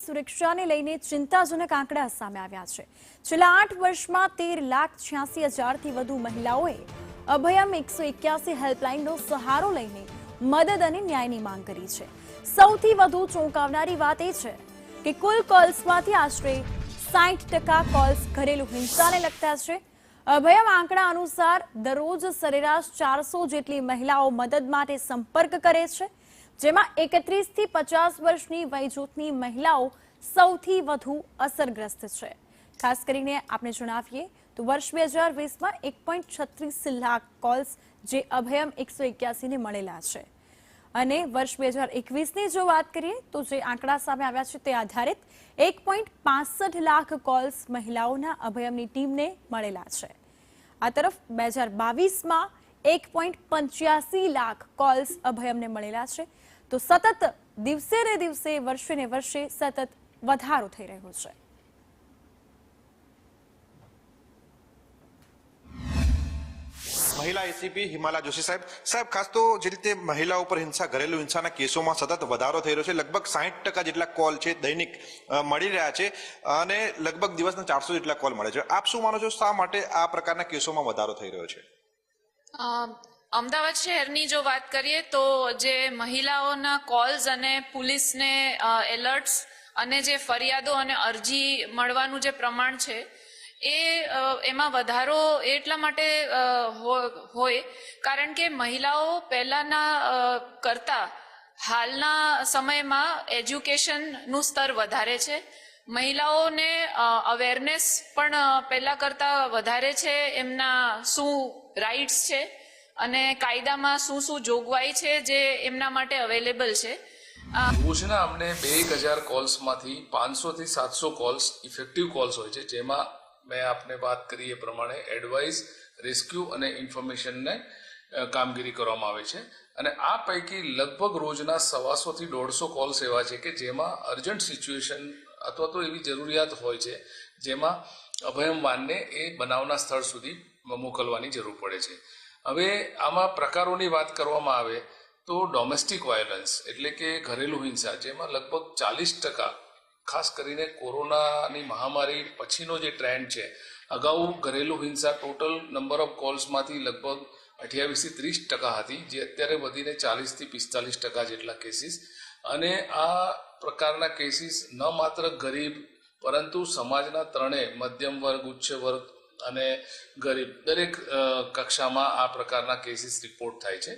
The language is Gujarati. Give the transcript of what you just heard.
સુરક્ષાને લઈને ચિંતાજનક આંકડા સામે આવ્યા છે। છેલ્લા 8 વર્ષમાં 13,86,000થી વધુ મહિલાઓએ અભયમ 181 હેલ્પલાઇનનો સહારો લઈને મદદ અને ન્યાયની માંગ કરી છે। સૌથી વધુ ચોંકાવનારી વાત એ છે કે કુલ કોલ્સમાંથી આશરે 60% કોલ્સ ઘરેલુ હિંસાને લગતા છે। અભયમ આંકડા અનુસાર દરરોજ સરેરાશ 400 જેટલી મહિલાઓ મદદ માટે સંપર્ક કરે છે, જેમાં 31 થી 50 વર્ષની વયજૂથની મહિલાઓ સૌથી વધુ અસરગ્રસ્ત છે। ખાસ કરીને આપણે જણાવીએ તો વર્ષ 2020માં 1.36 લાખ કોલ્સ જે અભયમ 181 ને મળેલા છે અને વર્ષ 2021ની જો વાત કરીએ તો જે આંકડા સામે આવ્યા છે તે આધારિત 1.65 લાખ કોલ્સ મહિલાઓના અભયમની ટીમને મળેલા છે। આ તરફ 2022માં 1.85 લાખ કોલ્સ અભયમને મળેલા છે। તો સતત દિવસે ને દિવસે વર્ષે ને વર્ષે સતત વધારો થઈ રહ્યો છે। મહિલા એસીપી હિમાલા જોશી સાહેબ ખાસ તો જે રીતે મહિલાઓ પર હિંસા ઘરેલુ હિંસાના કેસોમાં સતત વધારો થઈ રહ્યો છે। લગભગ 60% જેટલા કોલ છે દૈનિક મળી રહ્યા છે અને લગભગ દિવસના 400 જેટલા કોલ મળે છે। આપ શું માનો છો, શા માટે આ પ્રકારના કેસોમાં વધારો થઈ રહ્યો છે? અમદાવાદ શહેરની જો વાત કરીએ તો જે મહિલાઓના કોલ્સ અને પોલીસને એલર્ટ્સ અને જે ફરિયાદો અને અરજી મળવાનું જે પ્રમાણ છે એમાં વધારો એટલા માટે હોય કારણ કે મહિલાઓ પહેલાના કરતા હાલના સમયમાં એજ્યુકેશનનું સ્તર વધારે છે। મહિલાઓને અવેરનેસ પણ પહેલા કરતા વધારે છે, એમના શું રાઇટ્સ છે અને કાયદામાં શું શું જોગવાઈ છે જે એમના માટે અવેલેબલ છે। રોજના અમને 2000 કોલ્સમાંથી 500 થી 700 કોલ્સ ઇફેક્ટિવ કોલ્સ હોય છે, જેમાં મેં આપને વાત કરી એ પ્રમાણે એડવાઇસ, રેસ્ક્યુ અને ઇન્ફોર્મેશનને કામગીરી કરવામાં આવે છે અને આ પૈકી લગભગ રોજના 125 થી 150 કોલ્સ એવા છે કે જેમાં અર્જન્ટ સિચ્યુએશન અથવા તો એવી જરૂરિયાત હોય છે જેમાં અભયમ વાનને એ બનાવના સ્થળ સુધી મોકલવાની જરૂર પડે છે। હવે આમાં પ્રકારોની વાત કરવામાં આવે તો ડોમેસ્ટિક વાયોલન્સ એટલે કે ઘરેલુ હિંસા, જેમાં લગભગ 40%, ખાસ કરીને કોરોનાની મહામારી પછીનો જે ટ્રેન્ડ છે, અગાઉ ઘરેલુ હિંસા ટોટલ નંબર ઓફ કોલ્સમાંથી લગભગ 28 થી 30% હતી, જે અત્યારે વધીને 40 થી 45% જેટલા કેસીસ। અને આ પ્રકારના કેસીસ ન માત્ર ગરીબ પરંતુ સમાજના ત્રણેય મધ્યમ વર્ગ, ઉચ્ચ વર્ગ અને ગરીબ દરેક કક્ષામાં આ પ્રકારના કેસીસ રિપોર્ટ થાય છે।